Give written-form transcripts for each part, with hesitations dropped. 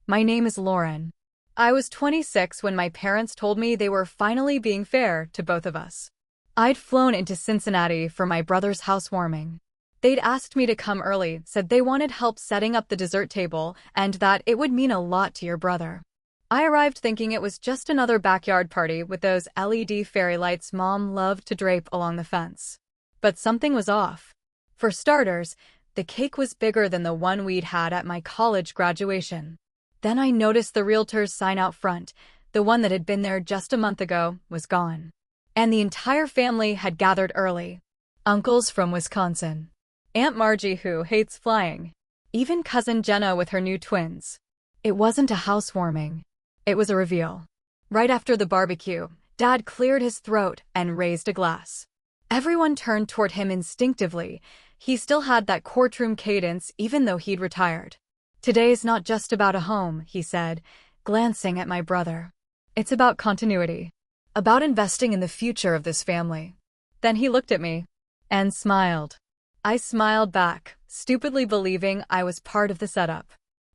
My name is Lauren. I was 26 when my parents told me they were finally being fair to both of us. I'd flown into Cincinnati for my brother's housewarming. They'd asked me to come early, said they wanted help setting up the dessert table, and that it would mean a lot to your brother. I arrived thinking it was just another backyard party with those LED fairy lights Mom loved to drape along the fence. But something was off. For starters, the cake was bigger than the one we'd had at my college graduation. Then I noticed the realtor's sign out front, the one that had been there just a month ago, was gone. And the entire family had gathered early. Uncles from Wisconsin. Aunt Margie who hates flying. Even Cousin Jenna with her new twins. It wasn't a housewarming. It was a reveal. Right after the barbecue, Dad cleared his throat and raised a glass. Everyone turned toward him instinctively. He still had that courtroom cadence even though he'd retired. Today's not just about a home, he said, glancing at my brother. It's about continuity. About investing in the future of this family. Then he looked at me and smiled. I smiled back, stupidly believing I was part of the setup.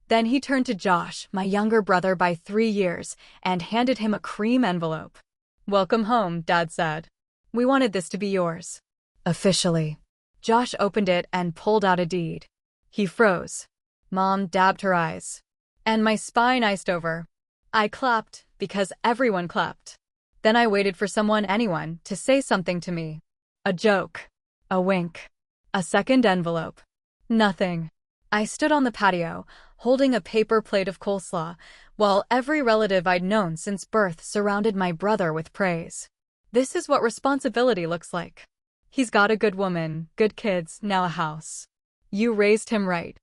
Then he turned to Josh, my younger brother by 3 years, and handed him a cream envelope. "Welcome home," Dad said. "We wanted this to be yours." Officially. Josh opened it and pulled out a deed. He froze. Mom dabbed her eyes. And my spine iced over. I clapped, because everyone clapped. Then I waited for anyone, to say something to me. A joke. A wink. A second envelope. Nothing. I stood on the patio, holding a paper plate of coleslaw, while every relative I'd known since birth surrounded my brother with praise. This is what responsibility looks like. He's got a good woman, good kids, now a house. You raised him right.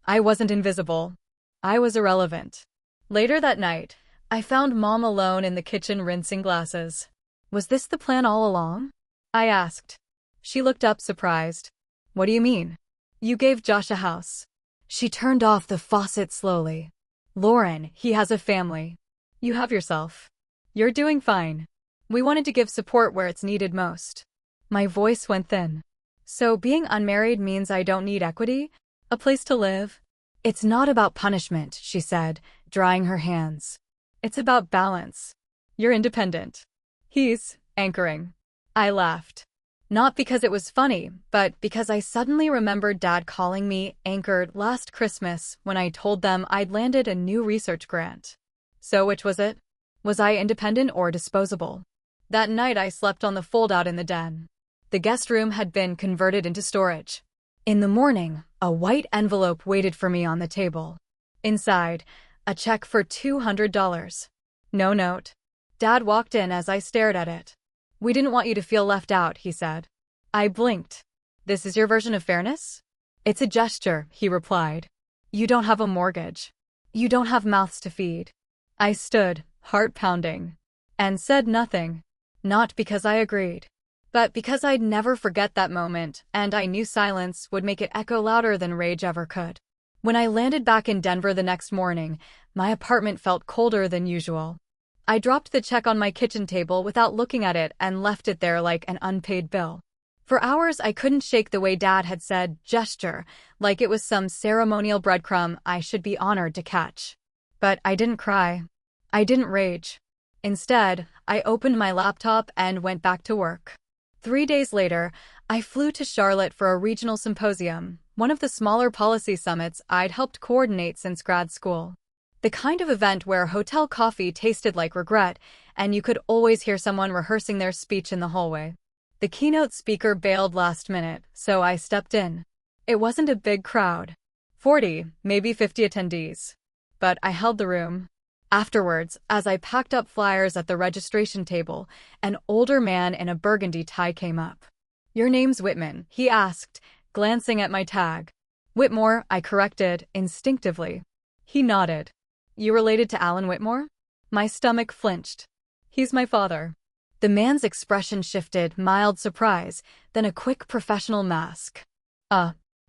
I wasn't invisible. I was irrelevant. Later that night, I found Mom alone in the kitchen rinsing glasses. "Was this the plan all along?" I asked. She looked up surprised. "What do you mean?" "You gave Josh a house." She turned off the faucet slowly. "Lauren, he has a family. You have yourself. You're doing fine. We wanted to give support where it's needed most." My voice went thin. "So being unmarried means I don't need equity? A place to live?" "It's not about punishment," she said, drying her hands. "It's about balance. You're independent. He's anchoring." I laughed. Not because it was funny, but because I suddenly remembered Dad calling me anchored last Christmas when I told them I'd landed a new research grant. So which was it? Was I independent or disposable? That night I slept on the fold-out in the den. The guest room had been converted into storage. In the morning, a white envelope waited for me on the table. Inside, a check for $200. No note. Dad walked in as I stared at it. "We didn't want you to feel left out," he said. I blinked. "This is your version of fairness?" "It's a gesture," he replied. "You don't have a mortgage. You don't have mouths to feed." I stood, heart pounding, and said nothing. Not because I agreed, but because I'd never forget that moment, and I knew silence would make it echo louder than rage ever could. When I landed back in Denver the next morning, my apartment felt colder than usual. I dropped the check on my kitchen table without looking at it and left it there like an unpaid bill. For hours I couldn't shake the way Dad had said gesture, like it was some ceremonial breadcrumb I should be honored to catch. But I didn't cry. I didn't rage. Instead, I opened my laptop and went back to work. 3 days later, I flew to Charlotte for a regional symposium, one of the smaller policy summits I'd helped coordinate since grad school. The kind of event where hotel coffee tasted like regret, and you could always hear someone rehearsing their speech in the hallway. The keynote speaker bailed last minute, so I stepped in. It wasn't a big crowd. 40, maybe 50 attendees. But I held the room. Afterwards, as I packed up flyers at the registration table, an older man in a burgundy tie came up. "Your name's Whitman," he asked, glancing at my tag. "Whitmore," I corrected, instinctively. He nodded. "You related to Alan Whitmore?" My stomach flinched. "He's my father." The man's expression shifted, mild surprise, then a quick professional mask.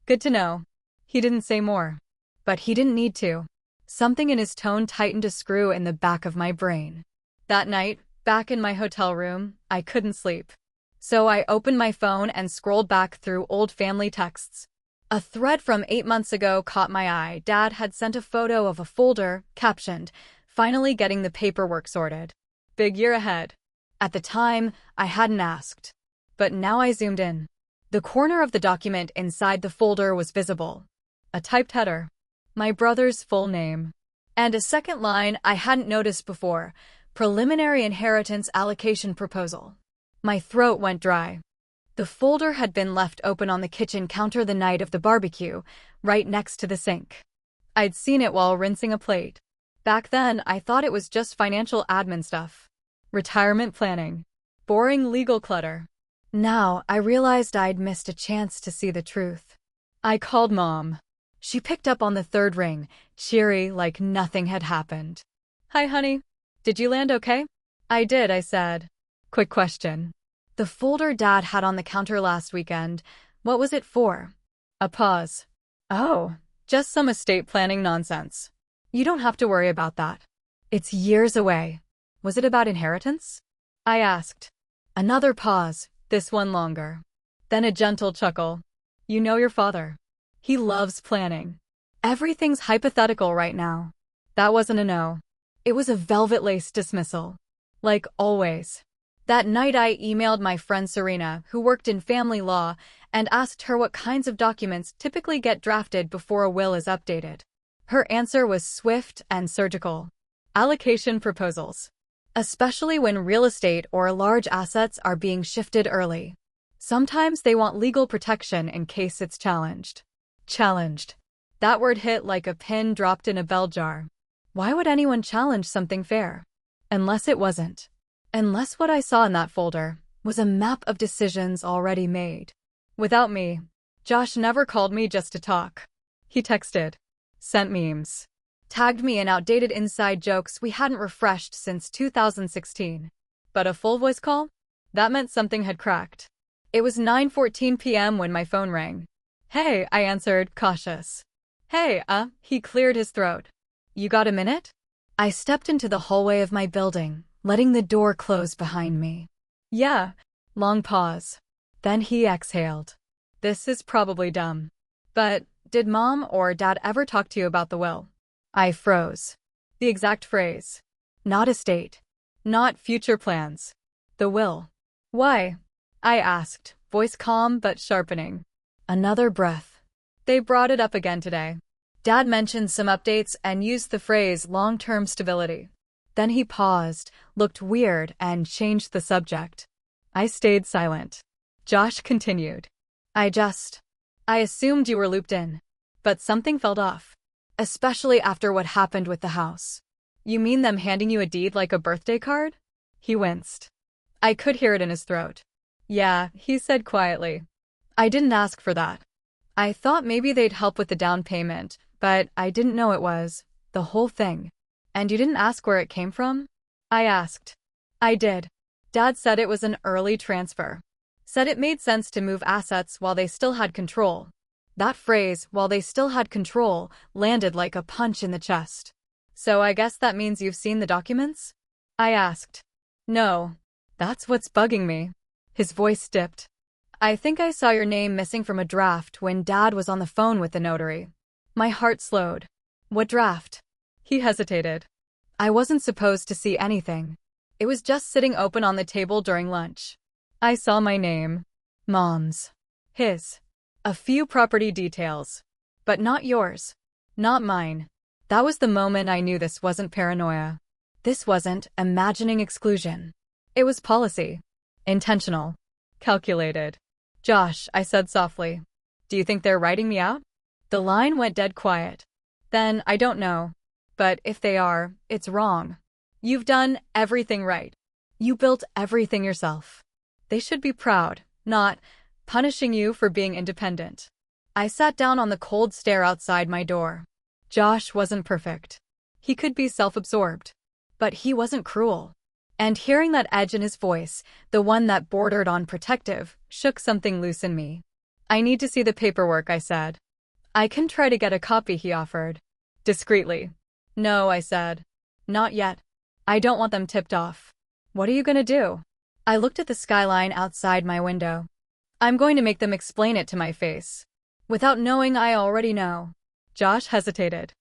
Good to know." He didn't say more. But he didn't need to. Something in his tone tightened a screw in the back of my brain. That night, back in my hotel room, I couldn't sleep. So I opened my phone and scrolled back through old family texts. A thread from 8 months ago caught my eye. Dad had sent a photo of a folder, captioned, "Finally getting the paperwork sorted. Big year ahead." At the time, I hadn't asked. But now I zoomed in. The corner of the document inside the folder was visible. A typed header. My brother's full name. And a second line I hadn't noticed before. Preliminary inheritance allocation proposal. My throat went dry. The folder had been left open on the kitchen counter the night of the barbecue, right next to the sink. I'd seen it while rinsing a plate. Back then, I thought it was just financial admin stuff. Retirement planning. Boring legal clutter. Now, I realized I'd missed a chance to see the truth. I called Mom. She picked up on the third ring, cheery like nothing had happened. "Hi, honey. Did you land okay?" "I did," I said. "Quick question. The folder Dad had on the counter last weekend, what was it for?" A pause. "Oh, just some estate planning nonsense. You don't have to worry about that. It's years away." "Was it about inheritance?" I asked. Another pause, this one longer. Then a gentle chuckle. "You know your father. He loves planning. Everything's hypothetical right now." That wasn't a no. It was a velvet-laced dismissal. Like always. That night I emailed my friend Serena, who worked in family law, and asked her what kinds of documents typically get drafted before a will is updated. Her answer was swift and surgical. Allocation proposals. Especially when real estate or large assets are being shifted early. Sometimes they want legal protection in case it's challenged. Challenged. That word hit like a pin dropped in a bell jar. Why would anyone challenge something fair? Unless it wasn't. Unless what I saw in that folder was a map of decisions already made. Without me, Josh never called me just to talk. He texted, sent memes, tagged me in outdated inside jokes we hadn't refreshed since 2016. But a full voice call? That meant something had cracked. It was 9:14 p.m. when my phone rang. "Hey," I answered, cautious. "Hey, he cleared his throat. You got a minute?" I stepped into the hallway of my building, letting the door close behind me. "Yeah." Long pause. Then he exhaled. "This is probably dumb. But did Mom or Dad ever talk to you about the will?" I froze. The exact phrase. Not estate. Not future plans. The will. "Why?" I asked, voice calm but sharpening. Another breath. "They brought it up again today. Dad mentioned some updates and used the phrase long-term stability." Then he paused, looked weird, and changed the subject. I stayed silent. Josh continued. I assumed you were looped in. But something felt off. Especially after what happened with the house." "You mean them handing you a deed like a birthday card?" He winced. I could hear it in his throat. "Yeah," he said quietly. "I didn't ask for that. I thought maybe they'd help with the down payment, but I didn't know it was the whole thing." "And you didn't ask where it came from?" I asked. "I did. Dad said it was an early transfer. Said it made sense to move assets while they still had control." That phrase, "while they still had control," landed like a punch in the chest. "So I guess that means you've seen the documents?" I asked. "No. That's what's bugging me." His voice dipped. "I think I saw your name missing from a draft when Dad was on the phone with the notary." My heart slowed. "What draft?" He hesitated. "I wasn't supposed to see anything. It was just sitting open on the table during lunch. I saw my name. Mom's. His. A few property details. But not yours. Not mine." That was the moment I knew this wasn't paranoia. This wasn't imagining exclusion. It was policy. Intentional. Calculated. "Josh," I said softly. "Do you think they're writing me out?" The line went dead quiet. "Then, I don't know. But if they are, it's wrong. You've done everything right. You built everything yourself. They should be proud, not punishing you for being independent." I sat down on the cold stair outside my door. Josh wasn't perfect. He could be self-absorbed. But he wasn't cruel. And hearing that edge in his voice, the one that bordered on protective, shook something loose in me. "I need to see the paperwork," I said. "I can try to get a copy," he offered. Discreetly. "No," I said. "Not yet. I don't want them tipped off." "What are you gonna do?" I looked at the skyline outside my window. "I'm going to make them explain it to my face. Without knowing I already know. Josh hesitated.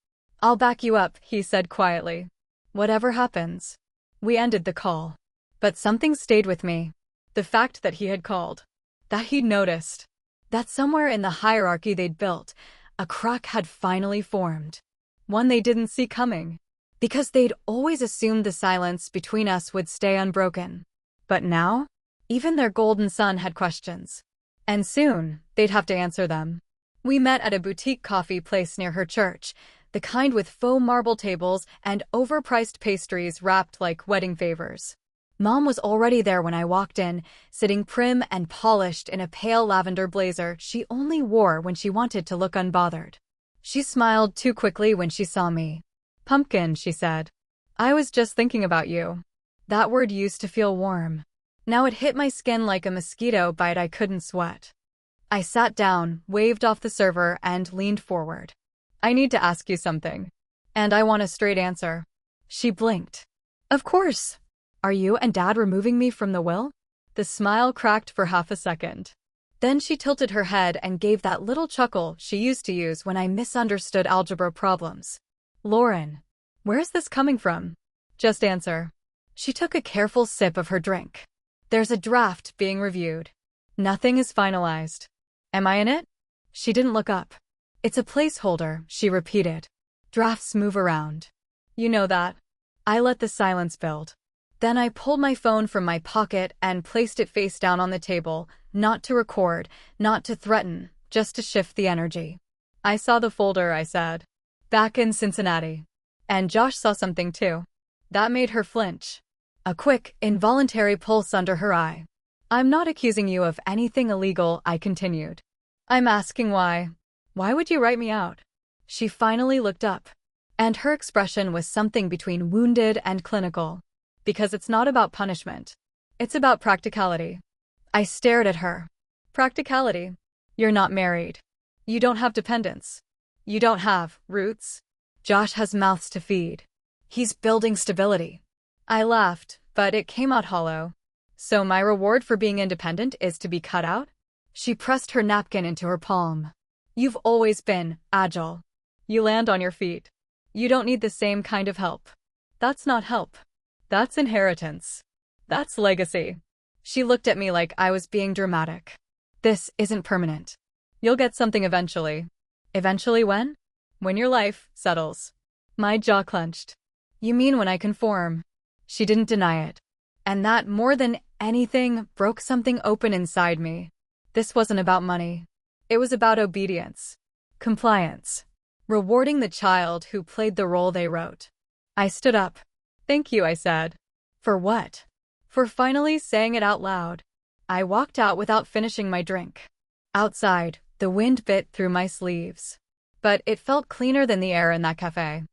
I'll back you up, he said quietly. Whatever happens. We ended the call. But something stayed with me. The fact that he had called. That he'd noticed. That somewhere in the hierarchy they'd built, a crack had finally formed. One they didn't see coming. Because they'd always assumed the silence between us would stay unbroken. But now, even their golden son had questions. And soon, they'd have to answer them. We met at a boutique coffee place near her church, the kind with faux marble tables and overpriced pastries wrapped like wedding favors. Mom was already there when I walked in, sitting prim and polished in a pale lavender blazer she only wore when she wanted to look unbothered. She smiled too quickly when she saw me. Pumpkin, she said. I was just thinking about you. That word used to feel warm. Now it hit my skin like a mosquito bite I couldn't sweat. I sat down, waved off the server, and leaned forward. I need to ask you something. And I want a straight answer. She blinked. Of course. Are you and Dad removing me from the will? The smile cracked for half a second. Then she tilted her head and gave that little chuckle she used to use when I misunderstood algebra problems. Lauren, where's this coming from? Just answer. She took a careful sip of her drink. There's a draft being reviewed. Nothing is finalized. Am I in it? She didn't look up. It's a placeholder, she repeated. Drafts move around. You know that. I let the silence build. Then I pulled my phone from my pocket and placed it face down on the table, not to record, not to threaten, just to shift the energy. I saw the folder, I said. Back in Cincinnati. And Josh saw something too. That made her flinch. A quick, involuntary pulse under her eye. I'm not accusing you of anything illegal, I continued. I'm asking why. Why would you write me out? She finally looked up. And her expression was something between wounded and clinical. Because it's not about punishment. It's about practicality. I stared at her. Practicality. You're not married. You don't have dependents. You don't have roots. Josh has mouths to feed. He's building stability. I laughed, but it came out hollow. So my reward for being independent is to be cut out? She pressed her napkin into her palm. You've always been agile. You land on your feet. You don't need the same kind of help. That's not help. That's inheritance. That's legacy. She looked at me like I was being dramatic. This isn't permanent. You'll get something eventually. Eventually when? When your life settles. My jaw clenched. You mean when I conform? She didn't deny it. And that, more than anything, broke something open inside me. This wasn't about money. It was about obedience. Compliance. Rewarding the child who played the role they wrote. I stood up. Thank you, I said. For what? For finally saying it out loud. I walked out without finishing my drink. Outside, the wind bit through my sleeves. But it felt cleaner than the air in that cafe.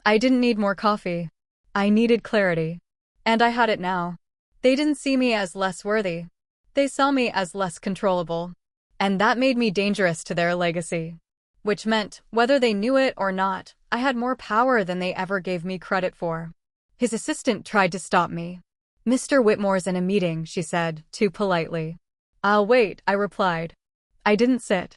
I didn't need more coffee. I needed clarity. And I had it now. They didn't see me as less worthy. They saw me as less controllable. And that made me dangerous to their legacy. Which meant, whether they knew it or not, I had more power than they ever gave me credit for. His assistant tried to stop me. Mr. Whitmore's in a meeting, she said, too politely. I'll wait, I replied. I didn't sit.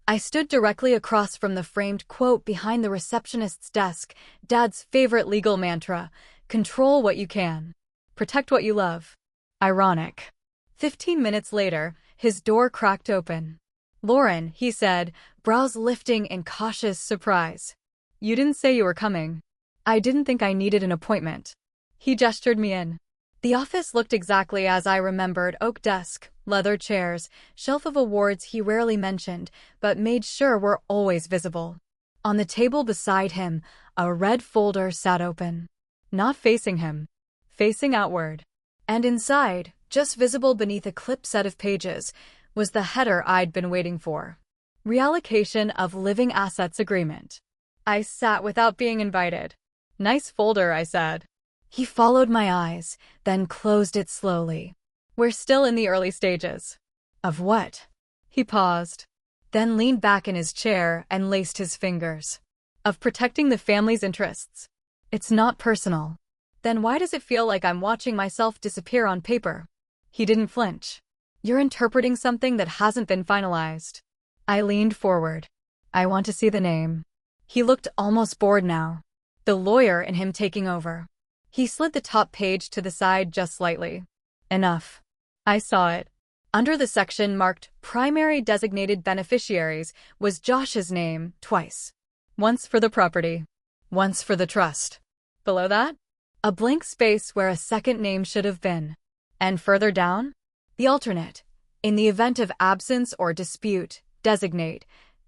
I stood directly across from the framed quote behind the receptionist's desk, Dad's favorite legal mantra, control what you can. Protect what you love. Ironic. 15 minutes later, his door cracked open. Lauren, he said, brows lifting in cautious surprise. You didn't say you were coming. I didn't think I needed an appointment. He gestured me in. The office looked exactly as I remembered: oak desk, leather chairs, shelf of awards he rarely mentioned, but made sure were always visible. On the table beside him, a red folder sat open. Not facing him. Facing outward. And inside, just visible beneath a clipped set of pages, was the header I'd been waiting for. Reallocation of Living Assets Agreement. I sat without being invited. Nice folder, I said. He followed my eyes, then closed it slowly. We're still in the early stages. Of what? He paused, then leaned back in his chair and laced his fingers. Of protecting the family's interests. It's not personal. Then why does it feel like I'm watching myself disappear on paper? He didn't flinch. You're interpreting something that hasn't been finalized. I leaned forward. I want to see the name. He looked almost bored now. The lawyer in him taking over. He slid the top page to the side just slightly. Enough. I saw it. Under the section marked Primary Designated Beneficiaries was Josh's name twice. Once for the property. Once for the trust. Below that, a blank space where a second name should have been. And further down, the alternate. In the event of absence or dispute, designate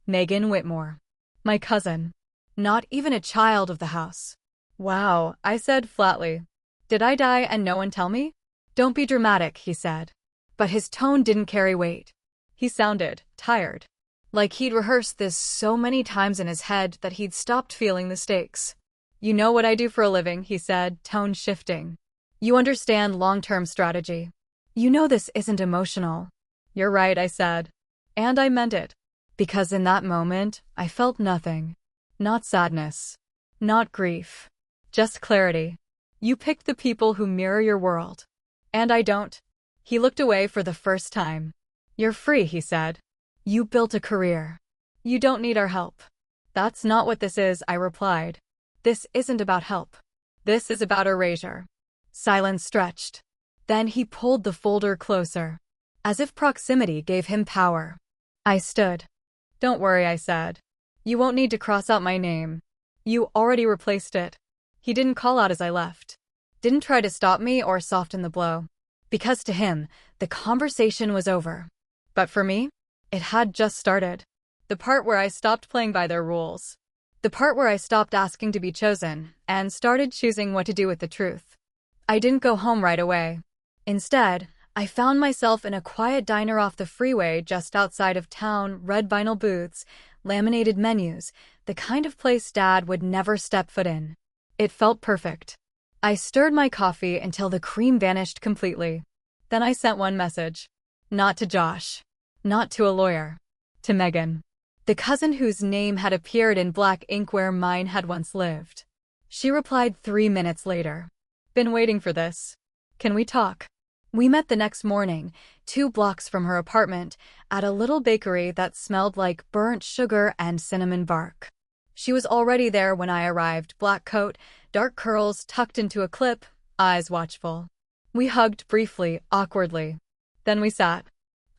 Megan Whitmore. My cousin. Not even a child of the house. Wow, I said flatly. Did I die and no one tell me? Don't be dramatic, he said. But his tone didn't carry weight. He sounded tired. Like he'd rehearsed this so many times in his head that he'd stopped feeling the stakes. You know what I do for a living, he said, tone shifting. You understand long-term strategy. You know this isn't emotional. You're right, I said. And I meant it. Because in that moment, I felt nothing. Not sadness. Not grief. Just clarity. You picked the people who mirror your world. And I don't. He looked away for the first time. You're free, he said. You built a career. You don't need our help. That's not what this is, I replied. This isn't about help. This is about erasure. Silence stretched. Then he pulled the folder closer. As if proximity gave him power. I stood. Don't worry, I said. You won't need to cross out my name. You already replaced it. He didn't call out as I left. Didn't try to stop me or soften the blow. Because to him, the conversation was over. But for me, it had just started. The part where I stopped playing by their rules. The part where I stopped asking to be chosen and started choosing what to do with the truth. I didn't go home right away. Instead, I found myself in a quiet diner off the freeway just outside of town, red vinyl booths, laminated menus, the kind of place Dad would never step foot in. It felt perfect. I stirred my coffee until the cream vanished completely. Then I sent one message. Not to Josh. Not to a lawyer. To Megan. The cousin whose name had appeared in black ink where mine had once lived. She replied 3 minutes later. Been waiting for this. Can we talk? We met the next morning, 2 blocks from her apartment, at a little bakery that smelled like burnt sugar and cinnamon bark. She was already there when I arrived, black coat, dark curls tucked into a clip, eyes watchful. We hugged briefly, awkwardly. Then we sat.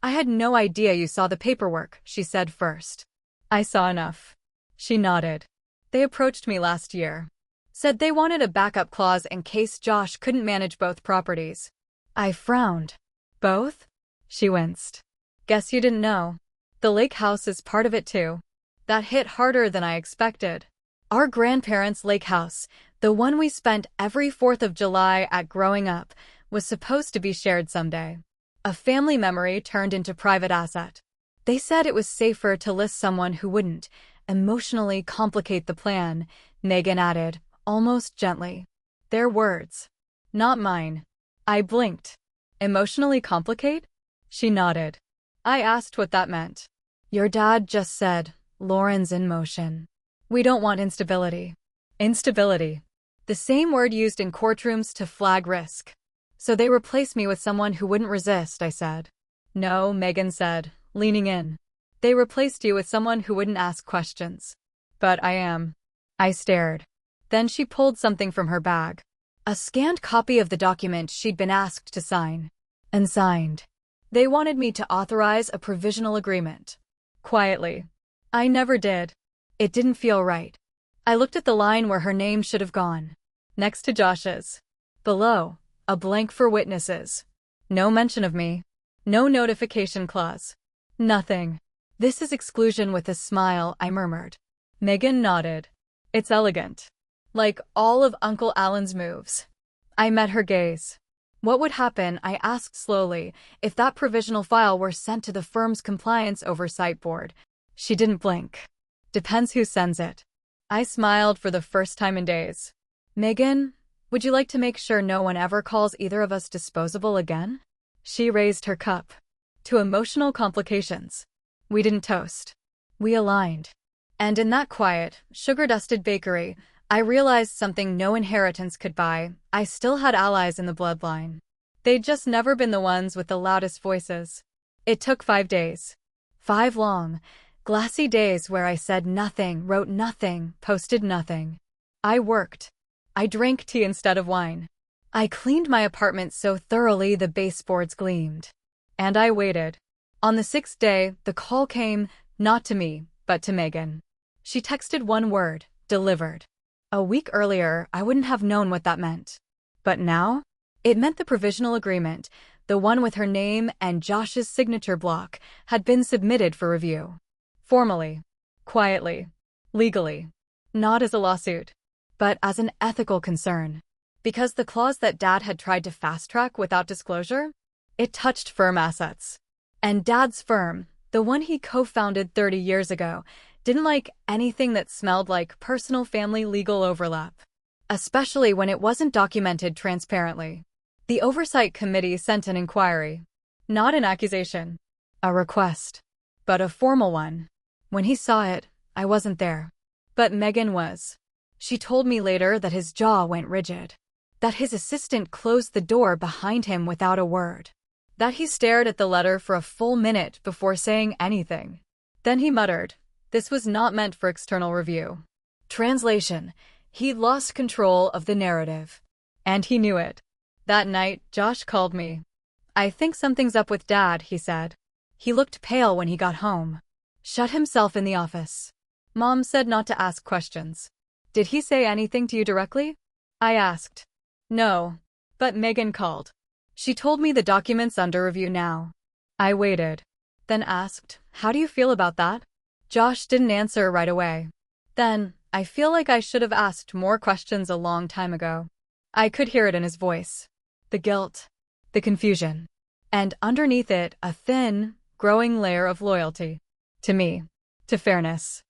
I had no idea you saw the paperwork, she said first. I saw enough. She nodded. They approached me last year. Said they wanted a backup clause in case Josh couldn't manage both properties. I frowned. Both? She winced. Guess you didn't know. The lake house is part of it too. That hit harder than I expected. Our grandparents' lake house, the one we spent every 4th of July at growing up, was supposed to be shared someday. A family memory turned into private asset. They said it was safer to list someone who wouldn't emotionally complicate the plan, Megan added, almost gently. Their words. Not mine. I blinked. Emotionally complicate? She nodded. I asked what that meant. Your dad just said, Lauren's in motion. We don't want instability. Instability. The same word used in courtrooms to flag risk. So they replaced me with someone who wouldn't resist, I said. No, Megan said, leaning in. They replaced you with someone who wouldn't ask questions. But I am. I stared. Then she pulled something from her bag. A scanned copy of the document she'd been asked to sign. And signed. They wanted me to authorize a provisional agreement. Quietly. I never did. It didn't feel right. I looked at the line where her name should have gone. Next to Josh's. Below, a blank for witnesses. No mention of me. No notification clause. Nothing. This is exclusion with a smile, I murmured. Megan nodded. It's elegant. Like all of Uncle Alan's moves. I met her gaze. What would happen, I asked slowly, if that provisional file were sent to the firm's compliance oversight board? She didn't blink. Depends who sends it. I smiled for the first time in days. Megan, would you like to make sure no one ever calls either of us disposable again? She raised her cup. To emotional complications. We didn't toast. We aligned. And in that quiet, sugar-dusted bakery, I realized something no inheritance could buy. I still had allies in the bloodline. They'd just never been the ones with the loudest voices. It took 5 days. 5 long, Glassy days where I said nothing, wrote nothing, posted nothing. I worked. I drank tea instead of wine. I cleaned my apartment so thoroughly the baseboards gleamed. And I waited. On the 6th day, the call came, not to me, but to Megan. She texted one word, delivered. A week earlier, I wouldn't have known what that meant. But now? It meant the provisional agreement, the one with her name and Josh's signature block, had been submitted for review. Formally. Quietly. Legally. Not as a lawsuit. But as an ethical concern. Because the clause that Dad had tried to fast-track without disclosure? It touched firm assets. And Dad's firm, the one he co-founded 30 years ago, didn't like anything that smelled like personal family legal overlap. Especially when it wasn't documented transparently. The Oversight Committee sent an inquiry. Not an accusation. A request. But a formal one. When he saw it, I wasn't there. But Megan was. She told me later that his jaw went rigid. That his assistant closed the door behind him without a word. That he stared at the letter for a full minute before saying anything. Then he muttered, "This was not meant for external review." Translation: he lost control of the narrative. And he knew it. That night, Josh called me. "I think something's up with Dad," he said. He looked pale when he got home. Shut himself in the office. Mom said not to ask questions. "Did he say anything to you directly?" I asked. "No. But Megan called. She told me the document's under review now." I waited. Then asked, "How do you feel about that?" Josh didn't answer right away. Then, "I feel like I should have asked more questions a long time ago." I could hear it in his voice. The guilt. The confusion. And underneath it, a thin, growing layer of loyalty. To me. To fairness.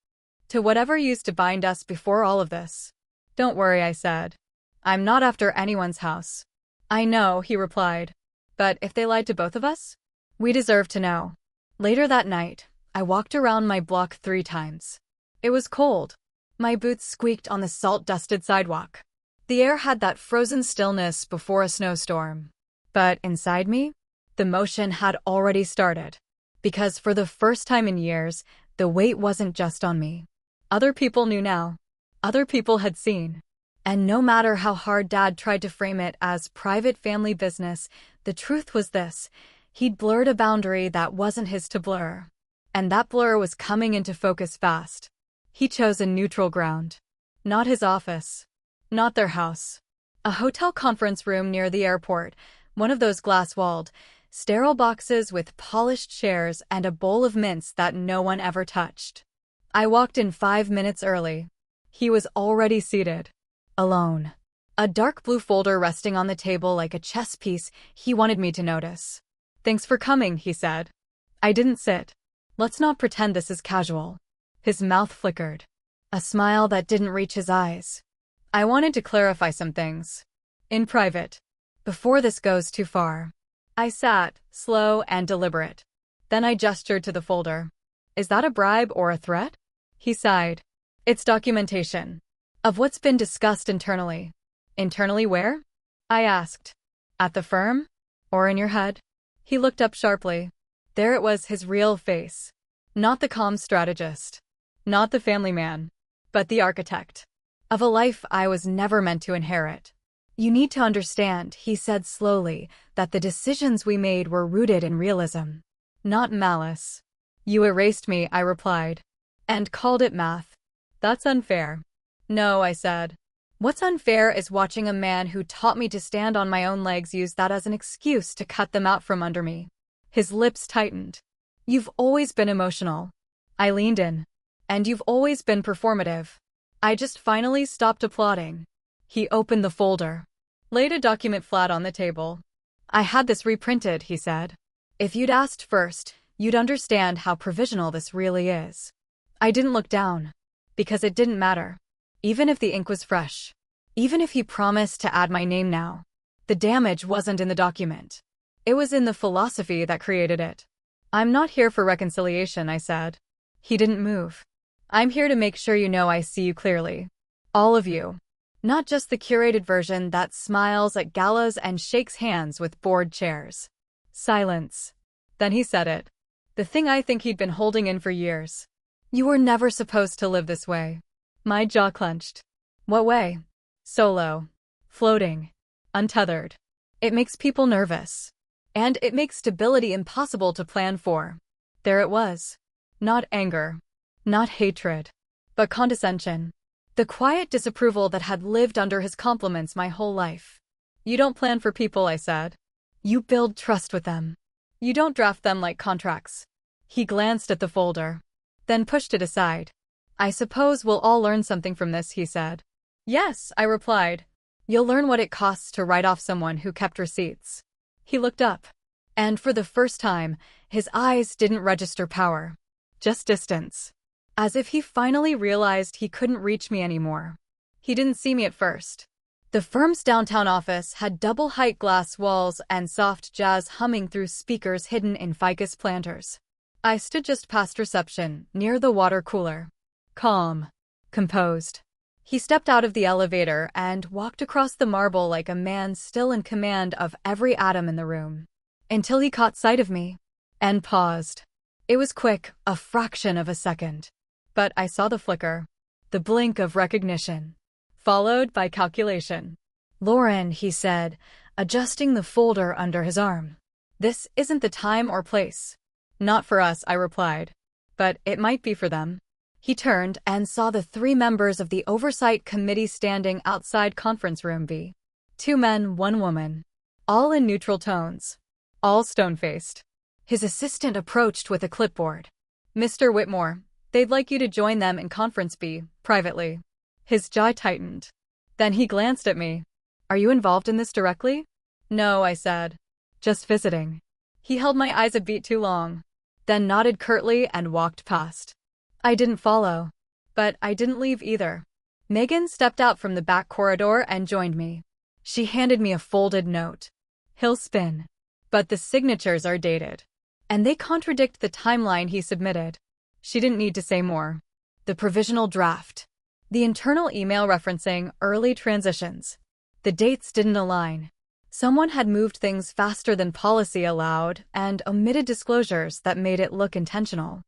To whatever used to bind us before all of this. "Don't worry," I said. "I'm not after anyone's house." "I know," he replied. "But if they lied to both of us? We deserve to know." Later that night, I walked around my block 3 times. It was cold. My boots squeaked on the salt-dusted sidewalk. The air had that frozen stillness before a snowstorm. But inside me, the motion had already started. Because for the first time in years, the weight wasn't just on me. Other people knew now. Other people had seen. And no matter how hard Dad tried to frame it as private family business, the truth was this: he'd blurred a boundary that wasn't his to blur. And that blur was coming into focus fast. He chose a neutral ground. Not his office. Not their house. A hotel conference room near the airport, one of those glass-walled, sterile boxes with polished chairs and a bowl of mints that no one ever touched. I walked in 5 minutes early. He was already seated. Alone. A dark blue folder resting on the table like a chess piece he wanted me to notice. "Thanks for coming," he said. I didn't sit. "Let's not pretend this is casual." His mouth flickered. A smile that didn't reach his eyes. "I wanted to clarify some things. In private. Before this goes too far." I sat, slow and deliberate. Then I gestured to the folder. "Is that a bribe or a threat?" He sighed. "It's documentation. Of what's been discussed internally." "Internally where?" I asked. "At the firm? Or in your head?" He looked up sharply. There it was, his real face. Not the calm strategist. Not the family man. But the architect. Of a life I was never meant to inherit. "You need to understand," he said slowly, "that the decisions we made were rooted in realism. Not malice." "You erased me," I replied. "And called it math. That's unfair." "No," I said. "What's unfair is watching a man who taught me to stand on my own legs use that as an excuse to cut them out from under me." His lips tightened. "You've always been emotional." I leaned in. "And you've always been performative." I just finally stopped applauding. He opened the folder. Laid a document flat on the table. "I had this reprinted," he said. "If you'd asked first, you'd understand how provisional this really is." I didn't look down. Because it didn't matter. Even if the ink was fresh. Even if he promised to add my name now. The damage wasn't in the document. It was in the philosophy that created it. "I'm not here for reconciliation," I said. He didn't move. "I'm here to make sure you know I see you clearly. All of you. Not just the curated version that smiles at galas and shakes hands with bored chairs." Silence. Then he said it. The thing I think he'd been holding in for years. You were never supposed to live this way. My jaw clenched. What way? Solo. Floating. Untethered. It makes people nervous. And it makes stability impossible to plan for. There it was. Not anger. Not hatred. But condescension. The quiet disapproval that had lived under his compliments my whole life. You don't plan for people, I said. You build trust with them. You don't draft them like contracts. He glanced at the folder, then pushed it aside. I suppose we'll all learn something from this, he said. Yes, I replied. You'll learn what it costs to write off someone who kept receipts. He looked up, and for the first time, his eyes didn't register power, just distance. As if he finally realized he couldn't reach me anymore. He didn't see me at first. The firm's downtown office had double-height glass walls and soft jazz humming through speakers hidden in ficus planters. I stood just past reception, near the water cooler. Calm. Composed. He stepped out of the elevator and walked across the marble like a man still in command of every atom in the room. Until he caught sight of me. And paused. It was quick, a fraction of a second. But I saw the flicker. The blink of recognition. Followed by calculation. Lauren, he said, adjusting the folder under his arm. This isn't the time or place. Not for us, I replied. But it might be for them. He turned and saw the 3 members of the oversight committee standing outside conference room B. 2 men, 1 woman. All in neutral tones. All stone-faced. His assistant approached with a clipboard. Mr. Whitmore, they'd like you to join them in conference B, privately. His jaw tightened. Then he glanced at me. Are you involved in this directly? No, I said. Just visiting. He held my eyes a beat too long. Then nodded curtly and walked past. I didn't follow. But I didn't leave either. Megan stepped out from the back corridor and joined me. She handed me a folded note. He'll spin. But the signatures are dated. And they contradict the timeline he submitted. She didn't need to say more. The provisional draft. The internal email referencing early transitions. The dates didn't align. Someone had moved things faster than policy allowed and omitted disclosures that made it look intentional.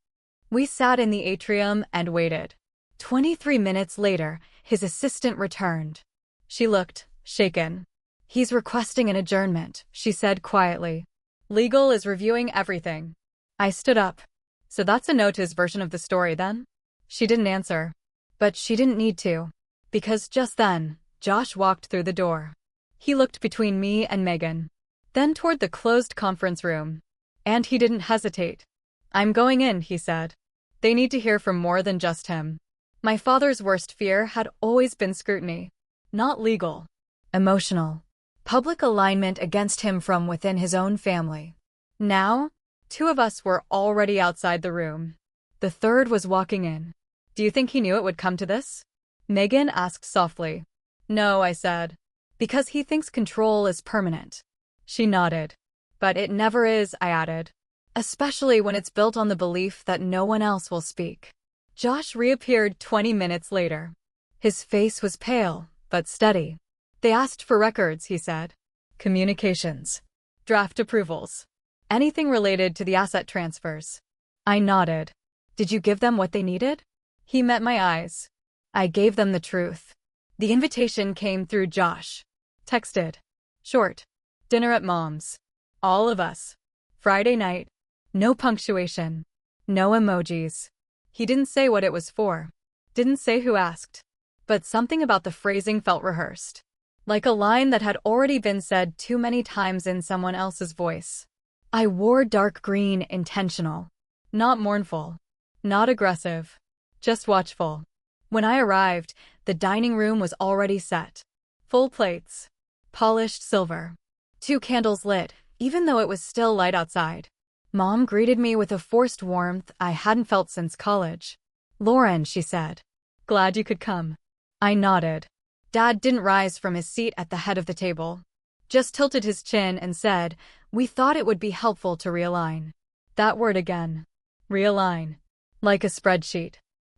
We sat in the atrium and waited. 23 minutes later, his assistant returned. She looked shaken. He's requesting an adjournment, she said quietly. Legal is reviewing everything. I stood up. So that's a no to his version of the story then? She didn't answer. But she didn't need to. Because just then, Josh walked through the door. He looked between me and Megan. Then toward the closed conference room. And he didn't hesitate. I'm going in, he said. They need to hear from more than just him. My father's worst fear had always been scrutiny. Not legal. Emotional. Public alignment against him from within his own family. Now, 2 of us were already outside the room. The 3rd was walking in. Do you think he knew it would come to this? Megan asked softly. No, I said. Because he thinks control is permanent. She nodded. But it never is, I added. Especially when it's built on the belief that no one else will speak. Josh reappeared 20 minutes later. His face was pale, but steady. They asked for records, he said. Communications. Draft approvals. Anything related to the asset transfers. I nodded. Did you give them what they needed? He met my eyes. I gave them the truth. The invitation came through Josh. Texted. Short. Dinner at Mom's. All of us. Friday night. No punctuation. No emojis. He didn't say what it was for. Didn't say who asked. But something about the phrasing felt rehearsed. Like a line that had already been said too many times in someone else's voice. I wore dark green intentional. Not mournful. Not aggressive. Just watchful. When I arrived, the dining room was already set. Full plates. Polished silver. 2 candles lit, even though it was still light outside. Mom greeted me with a forced warmth I hadn't felt since college. Lauren, she said. Glad you could come. I nodded. Dad didn't rise from his seat at the head of the table. Just tilted his chin and said, we thought it would be helpful to realign. That word again. Realign. Like a spreadsheet.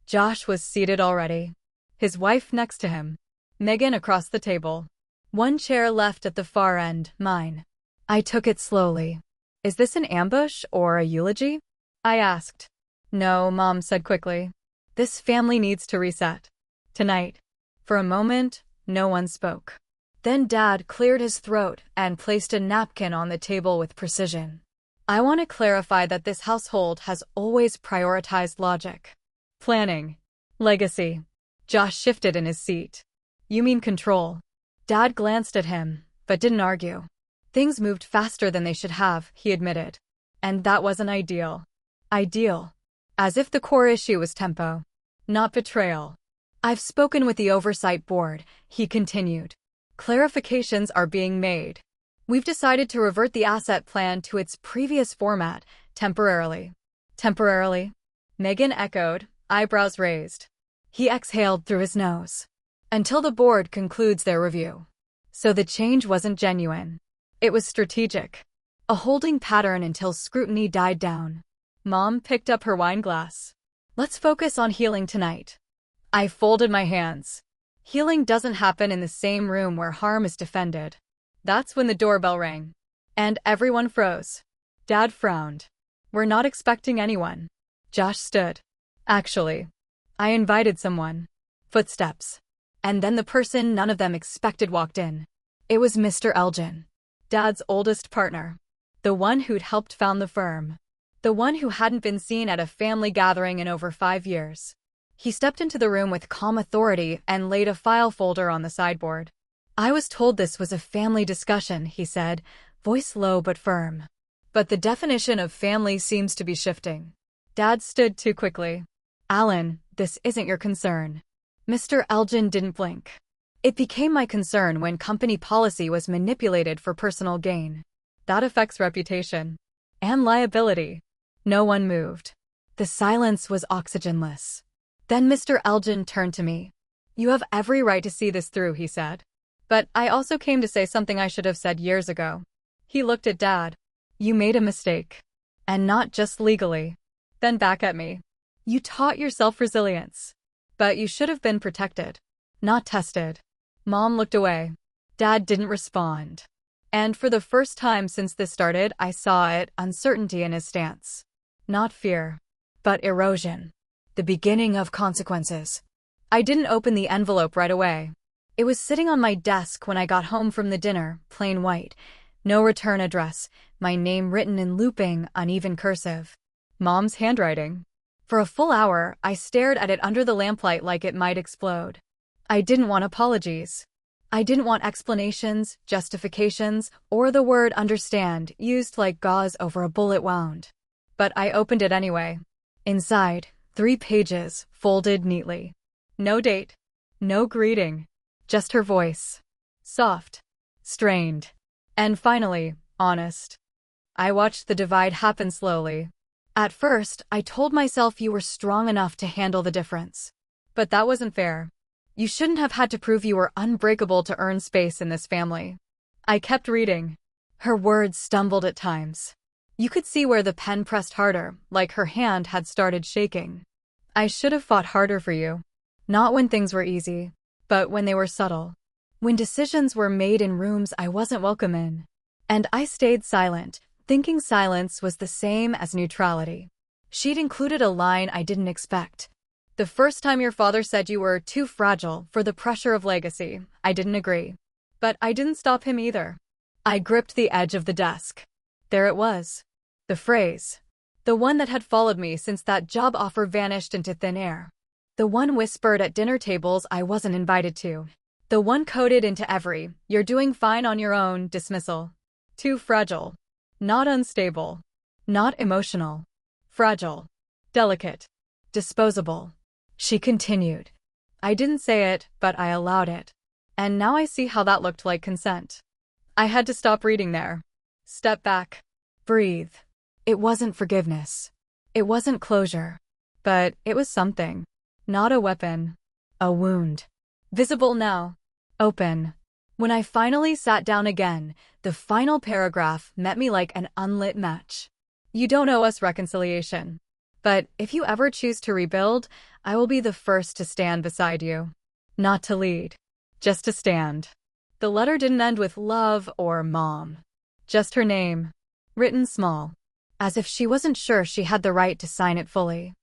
Josh was seated already. His wife next to him. Megan across the table. 1 chair left at the far end, mine. I took it slowly. Is this an ambush or a eulogy? I asked. No, Mom said quickly. This family needs to reset. Tonight. For a moment, no one spoke. Then Dad cleared his throat and placed a napkin on the table with precision. I want to clarify that this household has always prioritized logic. Planning. Legacy. Josh shifted in his seat. You mean control? Dad glanced at him, but didn't argue. Things moved faster than they should have, he admitted. And that wasn't ideal. Ideal. As if the core issue was tempo, not betrayal. I've spoken with the oversight board, he continued. Clarifications are being made. We've decided to revert the asset plan to its previous format, temporarily. Temporarily? Megan echoed, eyebrows raised. He exhaled through his nose. Until the board concludes their review. So the change wasn't genuine. It was strategic. A holding pattern until scrutiny died down. Mom picked up her wine glass. Let's focus on healing tonight. I folded my hands. Healing doesn't happen in the same room where harm is defended. That's when the doorbell rang. And everyone froze. Dad frowned. We're not expecting anyone. Josh stood. Actually, I invited someone. Footsteps. And then the person none of them expected walked in. It was Mr. Elgin. Dad's oldest partner. The one who'd helped found the firm. The one who hadn't been seen at a family gathering in over 5 years. He stepped into the room with calm authority and laid a file folder on the sideboard. I was told this was a family discussion, he said, voice low but firm. But the definition of family seems to be shifting. Dad stood too quickly. Alan, this isn't your concern. Mr. Elgin didn't blink. It became my concern when company policy was manipulated for personal gain. That affects reputation. And liability. No one moved. The silence was oxygenless. Then Mr. Elgin turned to me. You have every right to see this through, he said. But I also came to say something I should have said years ago. He looked at Dad. You made a mistake. And not just legally. Then back at me. You taught yourself resilience. But you should have been protected. Not tested. Mom looked away. Dad didn't respond. And for the first time since this started, I saw it, uncertainty in his stance. Not fear. But erosion. The beginning of consequences. I didn't open the envelope right away. It was sitting on my desk when I got home from the dinner, plain white. No return address, my name written in looping, uneven cursive. Mom's handwriting. For a full hour, I stared at it under the lamplight like it might explode. I didn't want apologies. I didn't want explanations, justifications, or the word understand used like gauze over a bullet wound. But I opened it anyway. Inside, 3 pages, folded neatly. No date. No greeting. Just her voice. Soft. Strained. And finally, honest. I watched the divide happen slowly. At first, I told myself you were strong enough to handle the difference. But that wasn't fair. You shouldn't have had to prove you were unbreakable to earn space in this family. I kept reading. Her words stumbled at times. You could see where the pen pressed harder, like her hand had started shaking. I should have fought harder for you. Not when things were easy, but when they were subtle. When decisions were made in rooms I wasn't welcome in. And I stayed silent, thinking silence was the same as neutrality. She'd included a line I didn't expect. The first time your father said you were too fragile for the pressure of legacy, I didn't agree. But I didn't stop him either. I gripped the edge of the desk. There it was. The phrase. The one that had followed me since that job offer vanished into thin air. The one whispered at dinner tables I wasn't invited to. The one coded into every, you're doing fine on your own, dismissal. Too fragile. Not unstable. Not emotional. Fragile. Delicate. Disposable. She continued. I didn't say it, but I allowed it. And now I see how that looked like consent. I had to stop reading there. Step back. Breathe. It wasn't forgiveness. It wasn't closure. But it was something. Not a weapon. A wound. Visible now. Open. When I finally sat down again, the final paragraph met me like an unlit match. You don't owe us reconciliation. But if you ever choose to rebuild, I will be the first to stand beside you. Not to lead. Just to stand. The letter didn't end with love or mom. Just her name. Written small. As if she wasn't sure she had the right to sign it fully.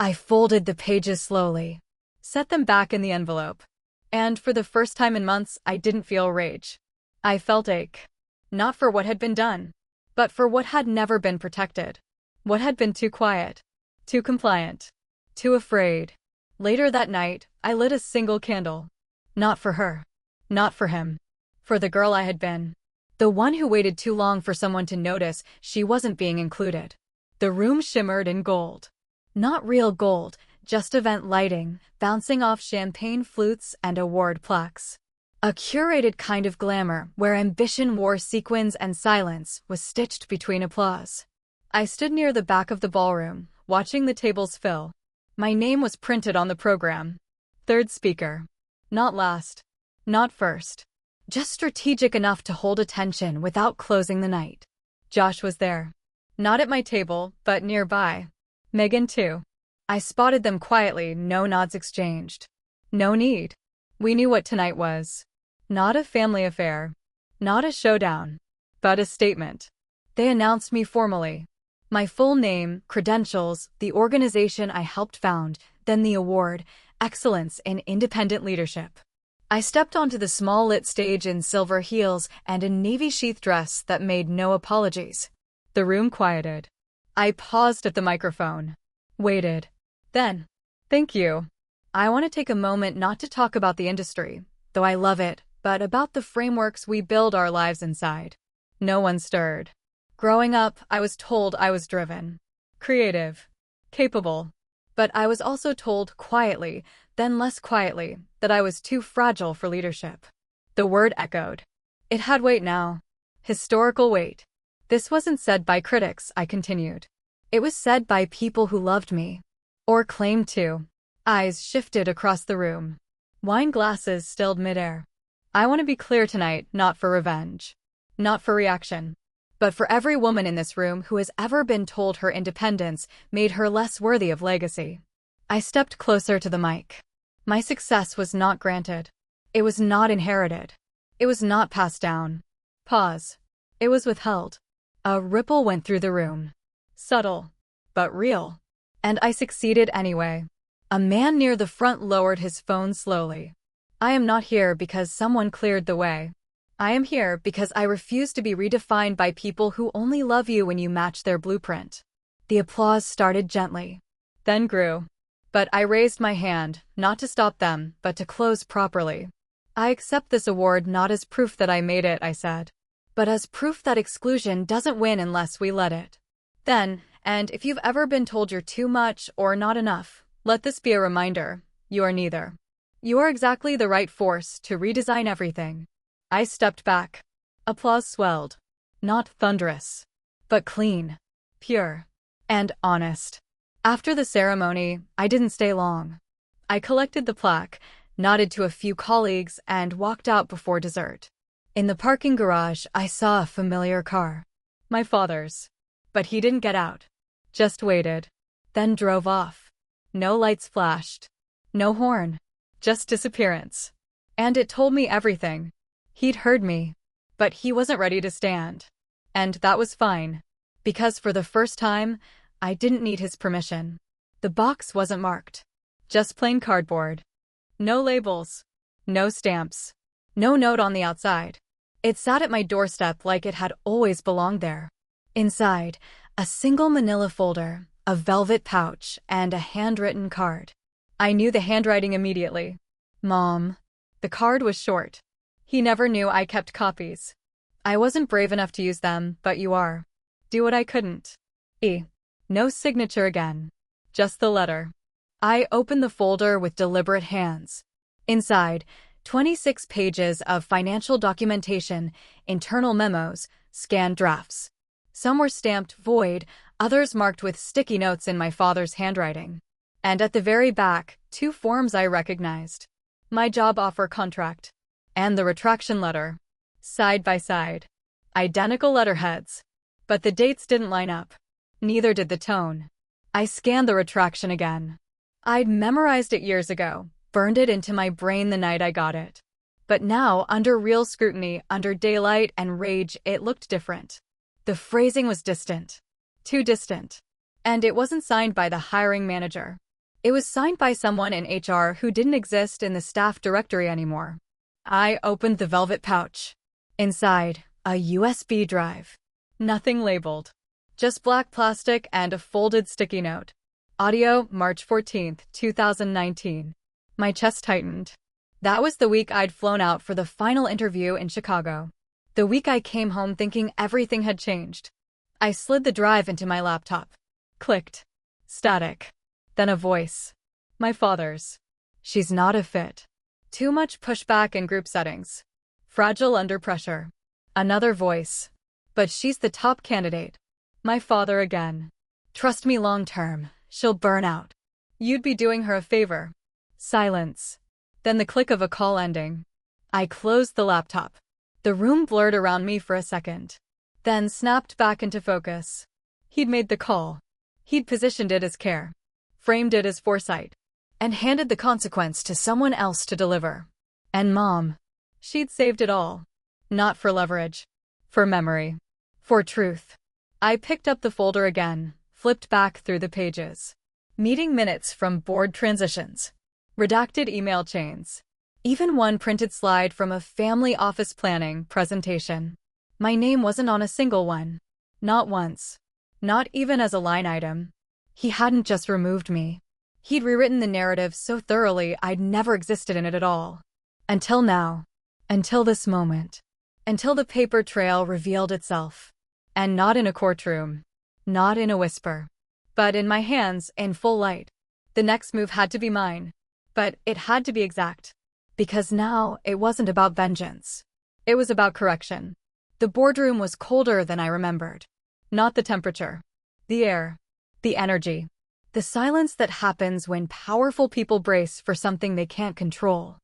I folded the pages slowly, set them back in the envelope, and for the first time in months, I didn't feel rage. I felt ache. Not for what had been done, but for what had never been protected. What had been too quiet, too compliant, too afraid. Later that night, I lit a single candle. Not for her. Not for him. For the girl I had been. The one who waited too long for someone to notice she wasn't being included. The room shimmered in gold. Not real gold, just event lighting, bouncing off champagne flutes and award plaques. A curated kind of glamour where ambition wore sequins and silence was stitched between applause. I stood near the back of the ballroom, watching the tables fill. My name was printed on the program. Third speaker. Not last. Not first. Just strategic enough to hold attention without closing the night. Josh was there. Not at my table, but nearby. Megan too. I spotted them quietly, no nods exchanged. No need. We knew what tonight was. Not a family affair. Not a showdown. But a statement. They announced me formally. My full name, credentials, the organization I helped found, then the award, Excellence in Independent Leadership. I stepped onto the small lit stage in silver heels and a navy sheath dress that made no apologies. The room quieted. I paused at the microphone. Waited. Then, thank you. I want to take a moment not to talk about the industry, though I love it, but about the frameworks we build our lives inside. No one stirred. Growing up, I was told I was driven, creative, capable. But I was also told quietly, then less quietly, that I was too fragile for leadership. The word echoed. It had weight now. Historical weight. This wasn't said by critics, I continued. It was said by people who loved me. Or claimed to. Eyes shifted across the room. Wine glasses stilled midair. I want to be clear tonight, not for revenge. Not for reaction. But for every woman in this room who has ever been told her independence made her less worthy of legacy. I stepped closer to the mic. My success was not granted. It was not inherited. It was not passed down. Pause. It was withheld. A ripple went through the room. Subtle, but real. And I succeeded anyway. A man near the front lowered his phone slowly. I am not here because someone cleared the way. I am here because I refuse to be redefined by people who only love you when you match their blueprint. The applause started gently, then grew. But I raised my hand, not to stop them, but to close properly. I accept this award not as proof that I made it, I said, but as proof that exclusion doesn't win unless we let it. Then, and if you've ever been told you're too much or not enough, let this be a reminder, you are neither. You are exactly the right force to redesign everything. I stepped back. Applause swelled. Not thunderous, but clean, pure, and honest. After the ceremony, I didn't stay long. I collected the plaque, nodded to a few colleagues, and walked out before dessert. In the parking garage, I saw a familiar car. My father's. But he didn't get out. Just waited. Then drove off. No lights flashed. No horn. Just disappearance. And it told me everything. He'd heard me. But he wasn't ready to stand. And that was fine. Because for the first time, I didn't need his permission. The box wasn't marked. Just plain cardboard. No labels. No stamps. No note on the outside. It sat at my doorstep like it had always belonged there. Inside, a single manila folder, a velvet pouch, and a handwritten card. I knew the handwriting immediately. Mom. The card was short. He never knew I kept copies. I wasn't brave enough to use them, but you are. Do what I couldn't. No signature again. Just the letter. I opened the folder with deliberate hands. Inside, 26 pages of financial documentation, internal memos, scanned drafts. Some were stamped void, others marked with sticky notes in my father's handwriting. And at the very back, 2 forms I recognized. My job offer contract. And the retraction letter. Side by side. Identical letterheads. But the dates didn't line up. Neither did the tone. I scanned the retraction again. I'd memorized it years ago, burned it into my brain the night I got it. But now, under real scrutiny, under daylight and rage, it looked different. The phrasing was distant. Too distant. And it wasn't signed by the hiring manager. It was signed by someone in HR who didn't exist in the staff directory anymore. I opened the velvet pouch. Inside, a USB drive. Nothing labeled. Just black plastic and a folded sticky note. Audio, March 14th, 2019. My chest tightened. That was the week I'd flown out for the final interview in Chicago. The week I came home thinking everything had changed. I slid the drive into my laptop. Clicked. Static. Then a voice. My father's. She's not a fit. Too much pushback in group settings. Fragile under pressure. Another voice. But she's the top candidate. My father again. Trust me long term, she'll burn out. You'd be doing her a favor. Silence. Then the click of a call ending. I closed the laptop. The room blurred around me for a second. Then snapped back into focus. He'd made the call. He'd positioned it as care. Framed it as foresight. And handed the consequence to someone else to deliver. And Mom. She'd saved it all. Not for leverage. For memory. For truth. I picked up the folder again, flipped back through the pages. Meeting minutes from board transitions. Redacted email chains. Even one printed slide from a family office planning presentation. My name wasn't on a single one. Not once. Not even as a line item. He hadn't just removed me. He'd rewritten the narrative so thoroughly I'd never existed in it at all. Until now. Until this moment. Until the paper trail revealed itself. And not in a courtroom. Not in a whisper. But in my hands, in full light. The next move had to be mine. But it had to be exact. Because now, it wasn't about vengeance. It was about correction. The boardroom was colder than I remembered. Not the temperature. The air. The energy. The silence that happens when powerful people brace for something they can't control.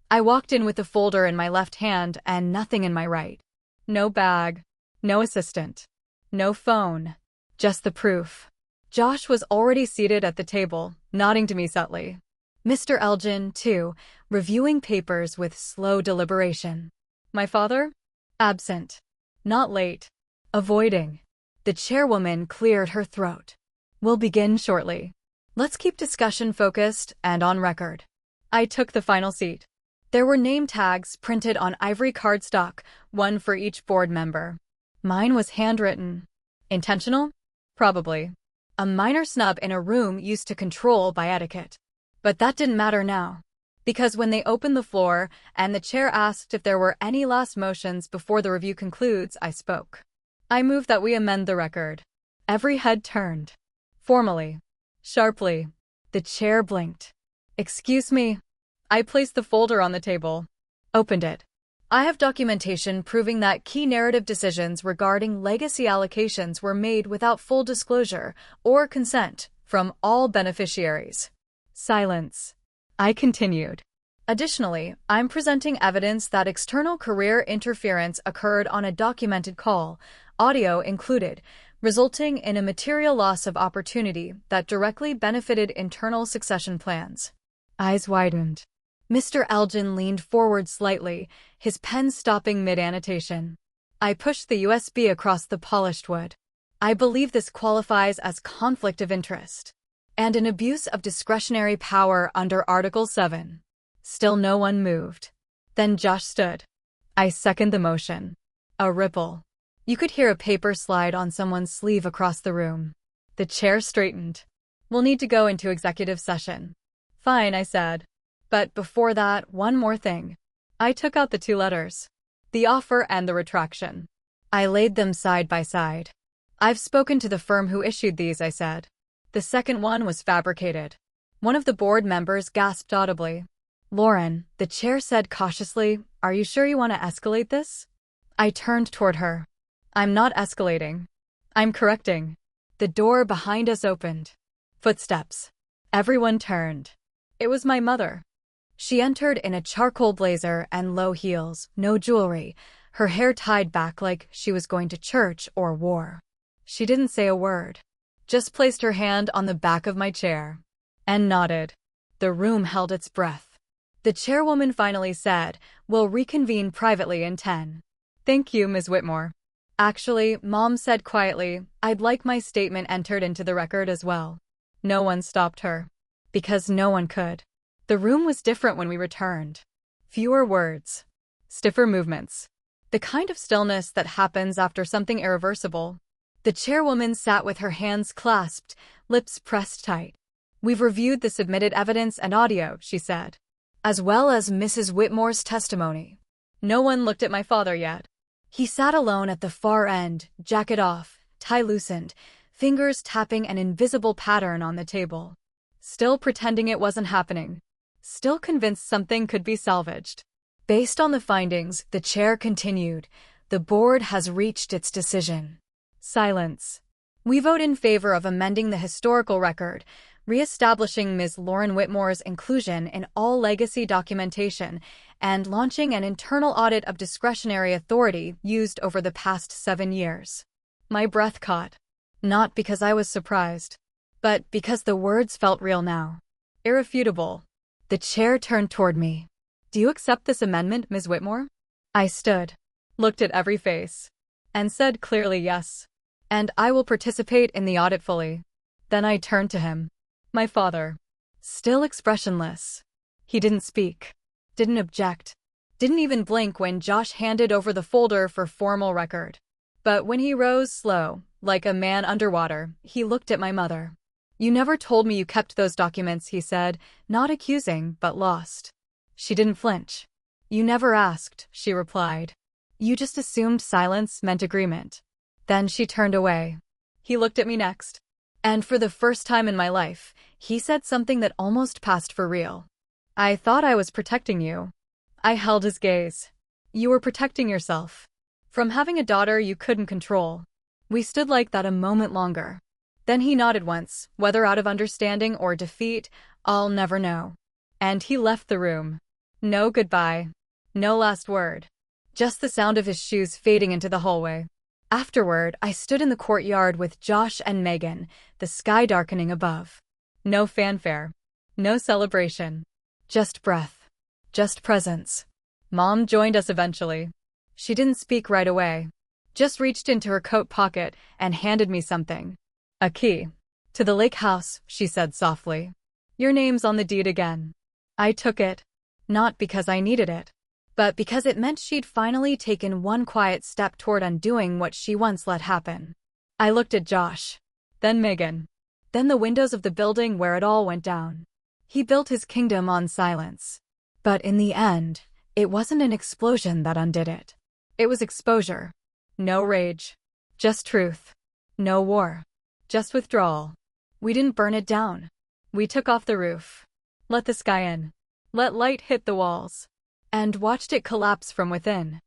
I walked in with the folder in my left hand and nothing in my right. No bag. No assistant. No phone. Just the proof. Josh was already seated at the table, nodding to me subtly. Mr. Elgin, too, reviewing papers with slow deliberation. My father? Absent. Not late. Avoiding. The chairwoman cleared her throat. We'll begin shortly. Let's keep discussion focused and on record. I took the final seat. There were name tags printed on ivory cardstock, one for each board member. Mine was handwritten. Intentional? Probably. A minor snub in a room used to control by etiquette. But that didn't matter now. Because when they opened the floor and the chair asked if there were any last motions before the review concludes, I spoke. I move that we amend the record. Every head turned. Formally. Sharply. The chair blinked. Excuse me. I placed the folder on the table. Opened it. I have documentation proving that key narrative decisions regarding legacy allocations were made without full disclosure or consent from all beneficiaries. Silence. I continued. Additionally, I'm presenting evidence that external career interference occurred on a documented call, audio included, resulting in a material loss of opportunity that directly benefited internal succession plans. Eyes widened. Mr. Elgin leaned forward slightly, his pen stopping mid-annotation. I pushed the USB across the polished wood. I believe this qualifies as conflict of interest and an abuse of discretionary power under Article 7. Still no one moved. Then Josh stood. I second the motion. A ripple. You could hear a paper slide on someone's sleeve across the room. The chair straightened. We'll need to go into executive session. Fine, I said. But before that, one more thing. I took out the two letters. The offer and the retraction. I laid them side by side. I've spoken to the firm who issued these, I said. The second one was fabricated. One of the board members gasped audibly. Lauren, the chair said cautiously, are you sure you want to escalate this? I turned toward her. I'm not escalating. I'm correcting. The door behind us opened. Footsteps. Everyone turned. It was my mother. She entered in a charcoal blazer and low heels, no jewelry, her hair tied back like she was going to church or war. She didn't say a word. Just placed her hand on the back of my chair. And nodded. The room held its breath. The chairwoman finally said, we'll reconvene privately in 10. Thank you, Ms. Whitmore. Actually, Mom said quietly, I'd like my statement entered into the record as well. No one stopped her. Because no one could. The room was different when we returned. Fewer words. Stiffer movements. The kind of stillness that happens after something irreversible. The chairwoman sat with her hands clasped, lips pressed tight. "We've reviewed the submitted evidence and audio," she said, "as well as Mrs. Whitmore's testimony." No one looked at my father yet. He sat alone at the far end, jacket off, tie loosened, fingers tapping an invisible pattern on the table. Still pretending it wasn't happening. Still convinced something could be salvaged. "Based on the findings," the chair continued, "the board has reached its decision." Silence. "We vote in favor of amending the historical record, re-establishing Ms. Lauren Whitmore's inclusion in all legacy documentation, and launching an internal audit of discretionary authority used over the past 7 years." My breath caught. Not because I was surprised, but because the words felt real now. Irrefutable. The chair turned toward me. "Do you accept this amendment, Ms. Whitmore?" I stood, looked at every face, and said clearly yes. "And I will participate in the audit fully." Then I turned to him. My father. Still expressionless. He didn't speak. Didn't object. Didn't even blink when Josh handed over the folder for formal record. But when he rose slow, like a man underwater, he looked at my mother. "You never told me you kept those documents," he said, not accusing, but lost. She didn't flinch. "You never asked," she replied. "You just assumed silence meant agreement." Then she turned away. He looked at me next. And for the first time in my life, he said something that almost passed for real. "I thought I was protecting you." I held his gaze. "You were protecting yourself. From having a daughter you couldn't control." We stood like that a moment longer. Then he nodded once, whether out of understanding or defeat, I'll never know. And he left the room. No goodbye. No last word. Just the sound of his shoes fading into the hallway. Afterward, I stood in the courtyard with Josh and Megan, the sky darkening above. No fanfare. No celebration. Just breath. Just presence. Mom joined us eventually. She didn't speak right away. Just reached into her coat pocket and handed me something. "A key. To the lake house," she said softly. "Your name's on the deed again." I took it. Not because I needed it, but because it meant she'd finally taken one quiet step toward undoing what she once let happen. I looked at Josh. Then Megan. Then the windows of the building where it all went down. He built his kingdom on silence. But in the end, it wasn't an explosion that undid it. It was exposure. No rage. Just truth. No war. Just withdrawal. We didn't burn it down. We took off the roof. Let the sky in. Let light hit the walls. And watched it collapse from within.